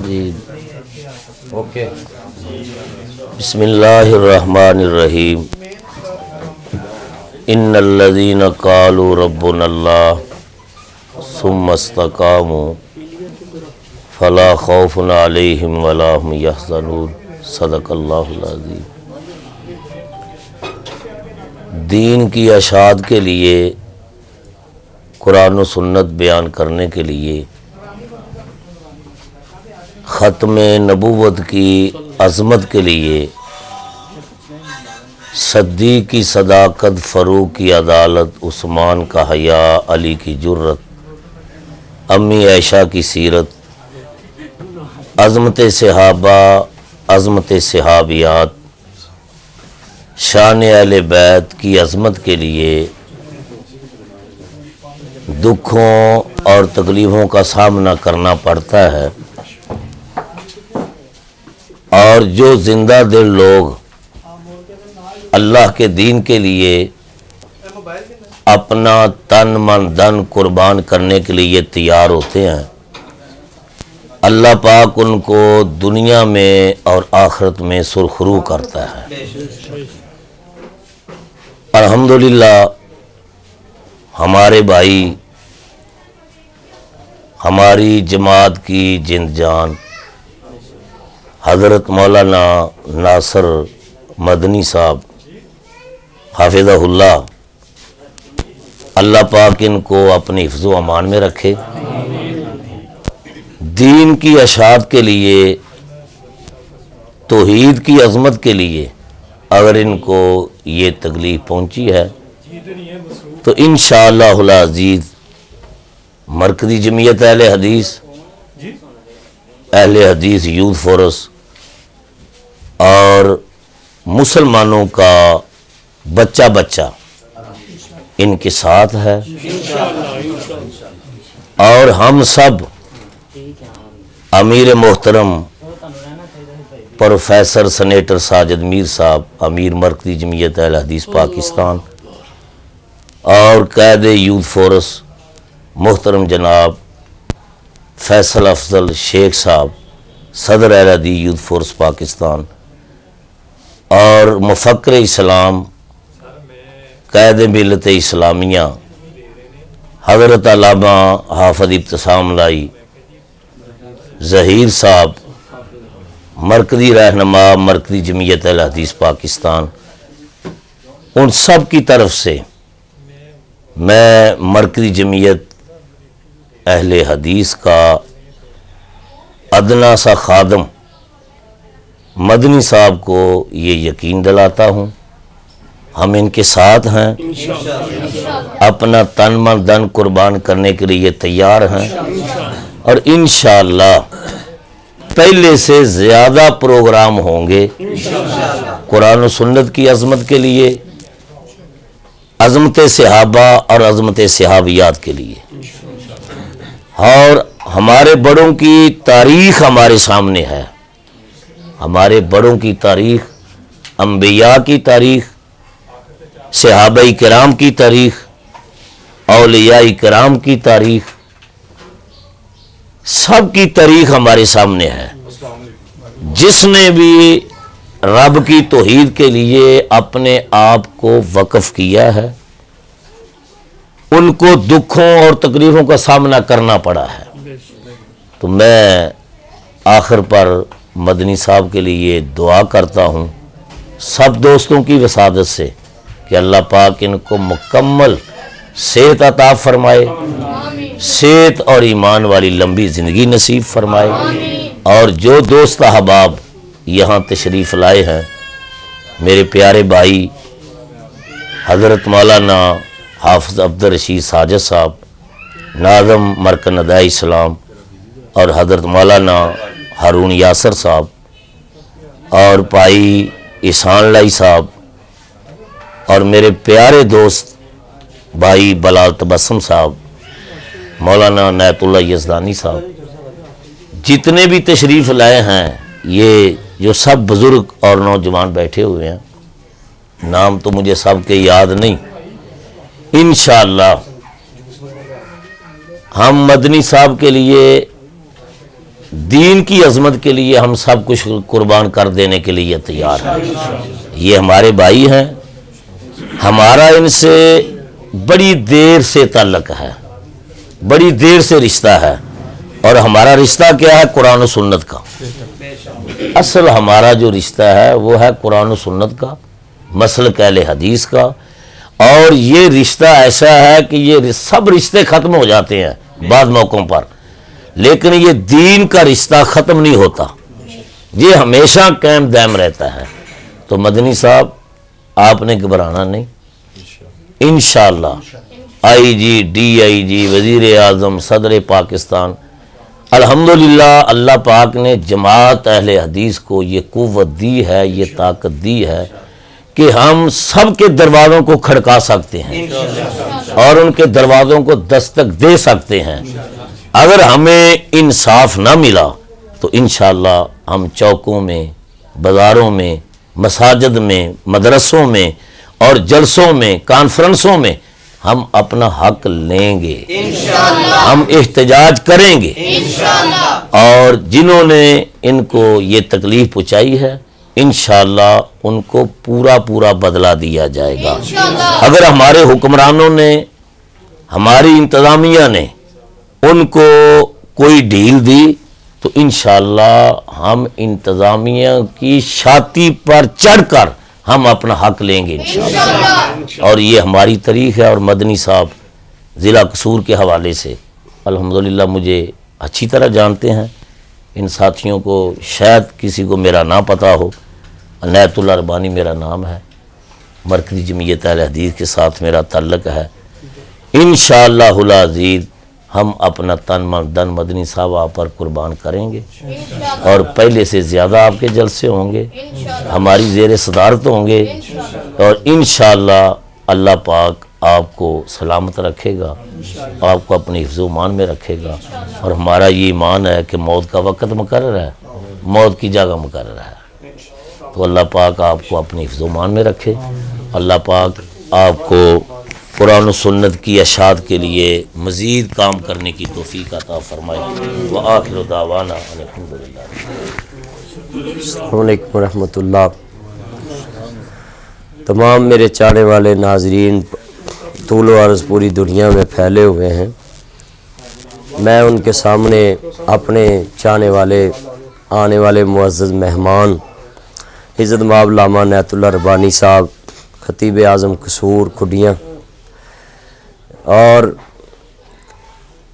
جی okay. بسم اللہ الرحمن الرحیم. ان الذین قالوا ربنا اللہ ثم استقاموا فلا خوف علیہم ولا هم یحزنون. صدق اللہ العظیم. دین کی اشاعت کے لیے، قرآن و سنت بیان کرنے کے لیے، ختم نبوت کی عظمت کے لیے، صدیق کی صداقت، فاروق کی عدالت، عثمان کا حیا، علی کی جرت، امی عائشہ کی سیرت، عظمت صحابہ، عظمت صحابیات، شان اہل بیت کی عظمت کے لیے دکھوں اور تکلیفوں کا سامنا کرنا پڑتا ہے، اور جو زندہ دل لوگ اللہ کے دین کے لیے اپنا تن من دن قربان کرنے کے لیے تیار ہوتے ہیں، اللہ پاک ان کو دنیا میں اور آخرت میں سرخرو کرتا ہے. الحمدللہ ہمارے بھائی، ہماری جماعت کی جند جان حضرت مولانا ناصر مدنی صاحب حافظہ اللہ، اللہ پاک ان کو اپنی حفظ و امان میں رکھے. دین کی اشاعت کے لیے، توحید کی عظمت کے لیے اگر ان کو یہ تکلیف پہنچی ہے تو انشاءاللہ العزیز مرکزی جمعیت اہل حدیث یوتھ فورس اور مسلمانوں کا بچہ بچہ ان کے ساتھ ہے، اور ہم سب امیر محترم پروفیسر سینیٹر ساجد میر صاحب، امیر مرکزی جمعیت اہل حدیث پاکستان، اور قائد یوتھ فورس محترم جناب فیصل افضل شیخ صاحب، صدر اہل حدیث یوتھ فورس پاکستان، اور مفکر اسلام، قائد ملت اسلامیہ حضرت علامہ حافظ ابتسام لائی ظہیر صاحب، مرکزی رہنما مرکزی جمعیت اہل حدیث پاکستان، ان سب کی طرف سے میں مرکزی جمعیت اہل حدیث کا ادنا سا خادم مدنی صاحب کو یہ یقین دلاتا ہوں، ہم ان کے ساتھ ہیں، اپنا تن من دن قربان کرنے کے لیے تیار ہیں، اور انشاءاللہ پہلے سے زیادہ پروگرام ہوں گے قرآن و سنت کی عظمت کے لیے، عظمت صحابہ اور عظمت صحابیات کے لیے. اور ہمارے بڑوں کی تاریخ ہمارے سامنے ہے، ہمارے بڑوں کی تاریخ، انبیاء کی تاریخ، صحابہ کرام کی تاریخ، اولیاء کرام کی تاریخ، سب کی تاریخ ہمارے سامنے ہے. جس نے بھی رب کی توحید کے لیے اپنے آپ کو وقف کیا ہے، ان کو دکھوں اور تکلیفوں کا سامنا کرنا پڑا ہے. تو میں آخر پر مدنی صاحب کے لیے دعا کرتا ہوں سب دوستوں کی وسادت سے کہ اللہ پاک ان کو مکمل صحت عطا فرمائے، صحت اور ایمان والی لمبی زندگی نصیب فرمائے. اور جو دوست احباب یہاں تشریف لائے ہیں، میرے پیارے بھائی حضرت مولانا حافظ عبدالرشید ساجد صاحب، ناظم مرکز ندائے اسلام، اور حضرت مولانا ہارون یاسر صاحب، اور بھائی احسان لائی صاحب، اور میرے پیارے دوست بھائی بلال تبسم صاحب، مولانا عنایت اللہ یزدانی صاحب، جتنے بھی تشریف لائے ہیں، یہ جو سب بزرگ اور نوجوان بیٹھے ہوئے ہیں، نام تو مجھے سب کے یاد نہیں، انشاءاللہ ہم مدنی صاحب کے لیے دین کی عظمت کے لیے ہم سب کچھ قربان کر دینے کے لیے تیار ہیں۔ یہ ہمارے بھائی ہیں، ہمارا ان سے بڑی دیر سے تعلق ہے، بڑی دیر سے رشتہ ہے، اور ہمارا رشتہ کیا ہے؟ قرآن و سنت کا۔ اصل ہمارا جو رشتہ ہے وہ ہے قرآن و سنت کا، مسلک اہل حدیث کا، اور یہ رشتہ ایسا ہے کہ یہ سب رشتے ختم ہو جاتے ہیں بعض موقعوں پر، لیکن یہ دین کا رشتہ ختم نہیں ہوتا، یہ ہمیشہ قائم دائم رہتا ہے۔ تو مدنی صاحب آپ نے گھبرانا نہیں، انشاءاللہ آئی جی، ڈی آئی جی، وزیر اعظم، صدر پاکستان، الحمدللہ اللہ پاک نے جماعت اہل حدیث کو یہ قوت دی ہے، یہ طاقت دی ہے کہ ہم سب کے دروازوں کو کھڑکا سکتے ہیں اور ان کے دروازوں کو دستک دے سکتے ہیں۔ اگر ہمیں انصاف نہ ملا تو انشاءاللہ ہم چوکوں میں، بازاروں میں، مساجد میں، مدرسوں میں اور جلسوں میں، کانفرنسوں میں ہم اپنا حق لیں گے، ہم احتجاج کریں گے، اور جنہوں نے ان کو یہ تکلیف پہنچائی ہے انشاءاللہ ان کو پورا پورا بدلہ دیا جائے گا۔ اگر ہمارے حکمرانوں نے، ہماری انتظامیہ نے ان کو کوئی ڈھیل دی تو انشاءاللہ ہم انتظامیہ کی چھاتی پر چڑھ کر ہم اپنا حق لیں گے انشاءاللہ، اور یہ ہماری تاریخ ہے۔ اور مدنی صاحب ضلع قصور کے حوالے سے الحمدللہ مجھے اچھی طرح جانتے ہیں، ان ساتھیوں کو شاید کسی کو میرا نہ پتہ ہو، عنایت اللہ ربانی میرا نام ہے، مرکزی جمعیت اہل حدیث کے ساتھ میرا تعلق ہے۔ انشاءاللہ العزیز ہم اپنا تن من دن مدنی صاحب آپ پر قربان کریں گے، اور پہلے سے زیادہ آپ کے جلسے ہوں گے، ہماری زیر صدارت ہوں گے، اور انشاءاللہ اللہ پاک آپ کو سلامت رکھے گا، آپ کو اپنی حفظ و امان میں رکھے گا، اور ہمارا یہ ایمان ہے کہ موت کا وقت مقرر ہے، موت کی جگہ مقرر ہے، تو اللہ پاک آپ کو اپنی حفظ و امان میں رکھے، اللہ پاک آپ کو قرآن و سنت کی اشاعت کے لیے مزید کام کرنے کی توفیق عطا فرمائے۔ وآخر دعوانا الحمدللہ۔ السلام علیکم ورحمۃ اللہ۔ تمام میرے چاہنے والے ناظرین طول و عرض پوری دنیا میں پھیلے ہوئے ہیں، میں ان کے سامنے اپنے چاہنے والے آنے والے معزز مہمان عزت مآب علامہ عنایت اللہ ربانی صاحب، خطیب اعظم قصور کھڈیاں، اور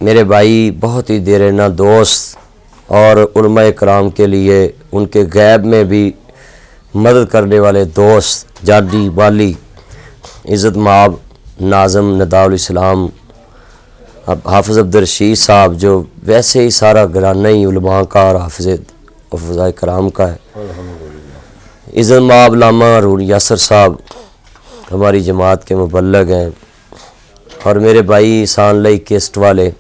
میرے بھائی بہت ہی دیرینہ دوست اور علماء کرام کے لیے ان کے غیب میں بھی مدد کرنے والے دوست، جاڈی والی عزت مآب ناظم نداء الاسلام حافظ عبدالرشید صاحب، جو ویسے ہی سارا گھرانہ ہی علماء کا اور حافظ کرام کا ہے، عزت مآب علامہ ہارون یاسر صاحب ہماری جماعت کے مبلغ ہیں، اور میرے بھائی سان لئی کیسٹ والے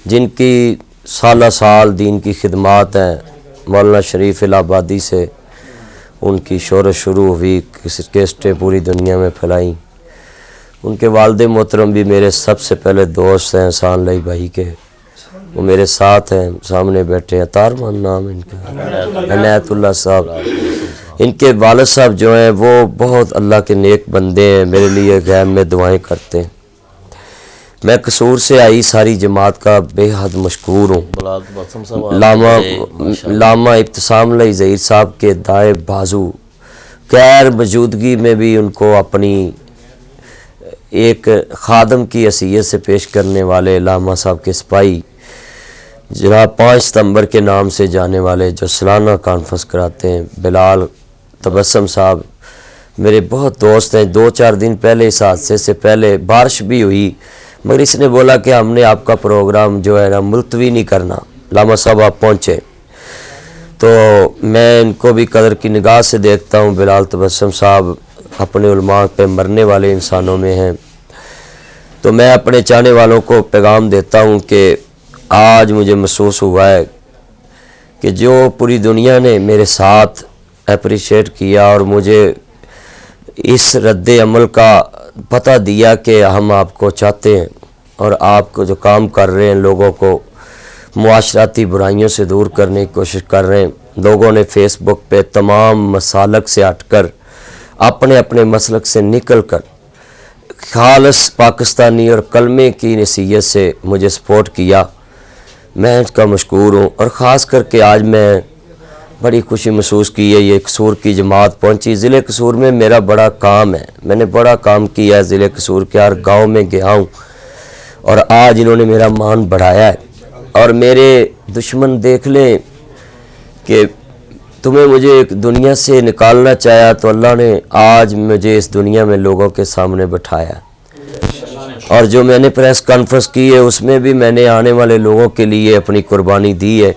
جن کی سالہ سال دین کی خدمات ہیں، مولانا شریف الہ آبادی سے ان کی شہرت شروع ہوئی، کیسٹیں پوری دنیا میں پھیلائیں، ان کے والد محترم بھی میرے سب سے پہلے دوست ہیں سان لئی بھائی کے، وہ میرے ساتھ ہیں، سامنے بیٹھے ہیں، تارمان نام ان کا، عنایت اللہ صاحب، ان کے والد صاحب جو ہیں وہ بہت اللہ کے نیک بندے ہیں، میرے لیے غیب میں دعائیں کرتے ہیں۔ میں قصور سے آئی ساری جماعت کا بے حد مشکور ہوں۔ علامہ ابتسام علی ظہیر صاحب کے دائیں بازو، غیر موجودگی میں بھی ان کو اپنی ایک خادم کی حیثیت سے پیش کرنے والے علامہ صاحب کے سپاہی جناب 5 ستمبر کے نام سے جانے والے، جو سالانہ کانفرنس کراتے ہیں، بلال تبسم صاحب میرے بہت دوست ہیں۔ 2-4 دن پہلے اس حادثے سے پہلے بارش بھی ہوئی، مگر اس نے بولا کہ ہم نے آپ کا پروگرام جو ہے نا ملتوی نہیں کرنا، علامہ صاحب آپ پہنچے، تو میں ان کو بھی قدر کی نگاہ سے دیکھتا ہوں۔ بلال تبسم صاحب اپنے علماء پہ مرنے والے انسانوں میں ہیں، تو میں اپنے چاہنے والوں کو پیغام دیتا ہوں کہ آج مجھے محسوس ہوا ہے کہ جو پوری دنیا نے میرے ساتھ اپریشیٹ کیا اور مجھے اس رد عمل کا پتہ دیا کہ ہم آپ کو چاہتے ہیں اور آپ کو جو کام کر رہے ہیں لوگوں کو معاشرتی برائیوں سے دور کرنے کی کوشش کر رہے ہیں. لوگوں نے فیس بک پہ تمام مسالک سے ہٹ کر اپنے اپنے مسلک سے نکل کر خالص پاکستانی اور کلمے کی نصیحت سے مجھے سپورٹ کیا. میں اس کا مشکور ہوں. اور خاص کر کے آج میں بڑی خوشی محسوس کی ہے, یہ قصور کی جماعت پہنچی. ضلع قصور میں میرا بڑا کام ہے, میں نے بڑا کام کیا ہے ضلع قصور کے, ہر گاؤں میں گیا ہوں اور آج انہوں نے میرا مان بڑھایا ہے. اور میرے دشمن دیکھ لیں کہ تمہیں مجھے ایک دنیا سے نکالنا چاہیا تو اللہ نے آج مجھے اس دنیا میں لوگوں کے سامنے بٹھایا. اور جو میں نے پریس کانفرنس کی ہے اس میں بھی میں نے آنے والے لوگوں کے لیے اپنی قربانی دی ہے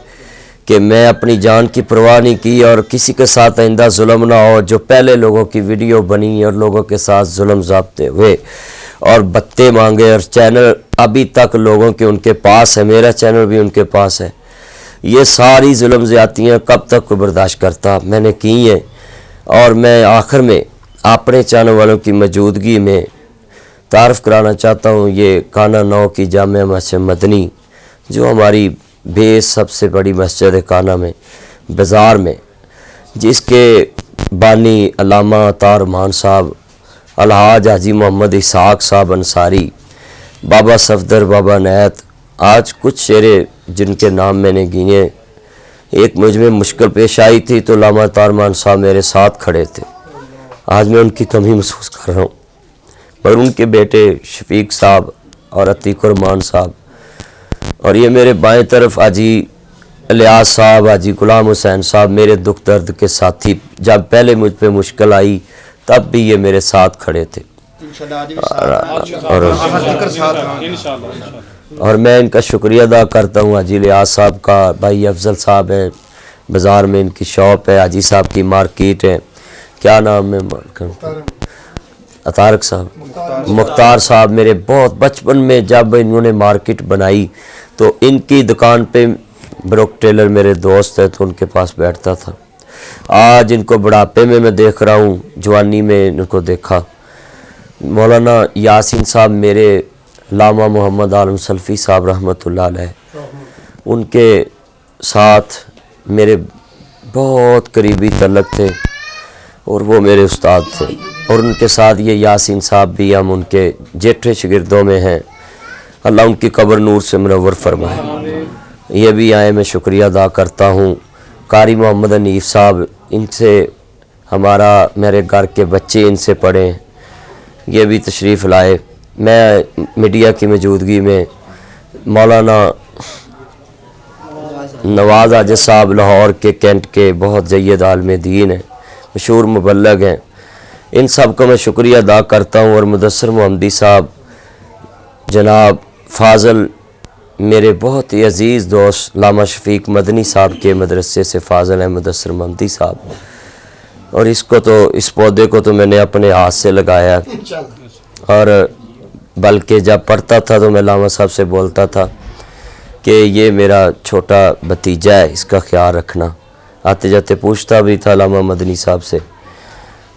کہ میں اپنی جان کی پرواہ نہیں کی اور کسی کے ساتھ آئندہ ظلم نہ ہو. جو پہلے لوگوں کی ویڈیو بنی اور لوگوں کے ساتھ ظلم ضابطے ہوئے اور بتے مانگے, اور چینل ابھی تک لوگوں کے ان کے پاس ہے, میرا چینل بھی ان کے پاس ہے, یہ ساری ظلم زیادتیاں کب تک کو برداشت کرتا, میں نے کی ہیں. اور میں آخر میں اپنے چینل والوں کی موجودگی میں تعارف کرانا چاہتا ہوں یہ کانا 9 کی جامع مسجد مدنی, جو ہماری بیس سب سے بڑی مسجد ہے کانا میں بازار میں, جس کے بانی علامہ عطار رحمان صاحب, الحاج حاجی محمد اسحاق صاحب انصاری, بابا صفدر, بابا نیت. آج کچھ شعرے جن کے نام میں نے گینے, ایک مجھ میں مشکل پیش آئی تھی تو علامہ عطار رحمان صاحب میرے ساتھ کھڑے تھے. آج میں ان کی کمی محسوس کر رہا ہوں, اور ان کے بیٹے شفیق صاحب اور عتیق الرحمان صاحب, اور یہ میرے بائیں طرف حاجی الیاس صاحب, حاجی غلام حسین صاحب, میرے دکھ درد کے ساتھی. جب پہلے مجھ پہ مشکل آئی تب بھی یہ میرے ساتھ کھڑے تھے, اور میں ان کا شکریہ ادا کرتا ہوں. حاجی الیاس صاحب کا, بھائی افضل صاحب ہیں, بازار میں ان کی شاپ ہے, حاجی صاحب کی مارکیٹ ہے, کیا نام ہے, اطارق صاحب, مختار صاحب. میرے بہت بچپن میں جب انہوں نے مارکیٹ بنائی تو ان کی دکان پہ بروک ٹیلر میرے دوست ہے تو ان کے پاس بیٹھتا تھا. آج ان کو بڑھاپے میں دیکھ رہا ہوں, جوانی میں ان کو دیکھا. مولانا یاسین صاحب میرے, علامہ محمد عالم سلفی صاحب رحمۃ اللہ علیہ, ان کے ساتھ میرے بہت قریبی تعلق تھے اور وہ میرے استاد تھے. اور ان کے ساتھ یہ یاسین صاحب بھی ہم ان کے جیٹھے شاگردوں میں ہیں, اللہ ان کی قبر نور سے منور فرمائے. یہ بھی آئے, میں شکریہ ادا کرتا ہوں. قاری محمد حنیف صاحب, ان سے ہمارا میرے گھر کے بچے ان سے پڑھے, یہ بھی تشریف لائے. میں میڈیا کی موجودگی میں مولانا نواز حاجی صاحب لاہور کے کینٹ کے بہت جید عالم دین ہیں, مشہور مبلغ ہیں, ان سب کا میں شکریہ ادا کرتا ہوں. اور مدثر محمدی صاحب, جناب فاضل, میرے بہت ہی عزیز دوست علامہ شفیق مدنی صاحب کے مدرسے سے فاضل ہیں مدثر محمدی صاحب. اور اس پودے کو تو میں نے اپنے ہاتھ سے لگایا, اور بلکہ جب پڑھتا تھا تو میں علامہ صاحب سے بولتا تھا کہ یہ میرا چھوٹا بھتیجا ہے, اس کا خیال رکھنا. آتے جاتے پوچھتا بھی تھا علامہ مدنی صاحب سے.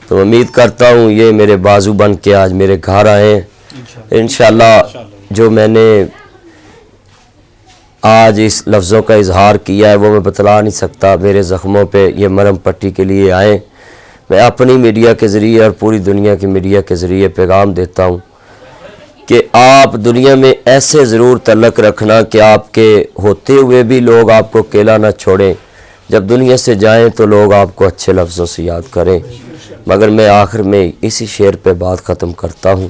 تو امید کرتا ہوں یہ میرے بازو بن کے آج میرے گھر آئے ہیں. انشاءاللہ جو میں نے آج اس لفظوں کا اظہار کیا ہے وہ میں بتلا نہیں سکتا. میرے زخموں پہ یہ مرہم پٹی کے لیے آئیں. میں اپنی میڈیا کے ذریعے اور پوری دنیا کی میڈیا کے ذریعے پیغام دیتا ہوں کہ آپ دنیا میں ایسے ضرور تعلق رکھنا کہ آپ کے ہوتے ہوئے بھی لوگ آپ کو اکیلا نہ چھوڑیں, جب دنیا سے جائیں تو لوگ آپ کو اچھے لفظوں سے یاد کریں. مگر میں آخر میں اسی شعر پہ بات ختم کرتا ہوں.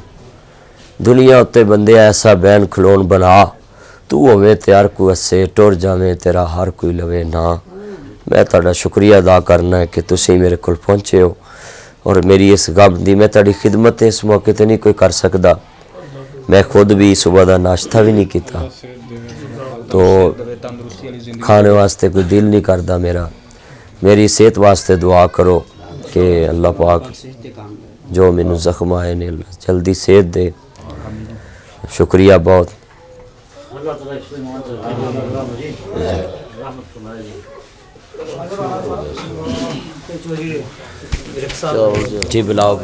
دنیا اتے بندے ایسا بین کھلون بنا, تو ہوے تیار کو اسے ٹر جاویں تیرا ہر کوئی لوے نا. میں تہاڈا شکریہ ادا کرنا ہے کہ تسی میرے کول پہنچے ہو, اور میری اس غم دی میں تہاڈی خدمت اس موقع تے نہیں کوئی کر سکدا. میں خود بھی صبح دا ناشتہ بھی نہیں کیتا تو کھانے واسطے کوئی دل نہیں کردا میرا. میری صحت واسطے دعا کرو کہ اللہ پاک جو مینوں زخم آئے نے اللہ جلدی صحت دے. شکریہ بہت. جی بلاؤ.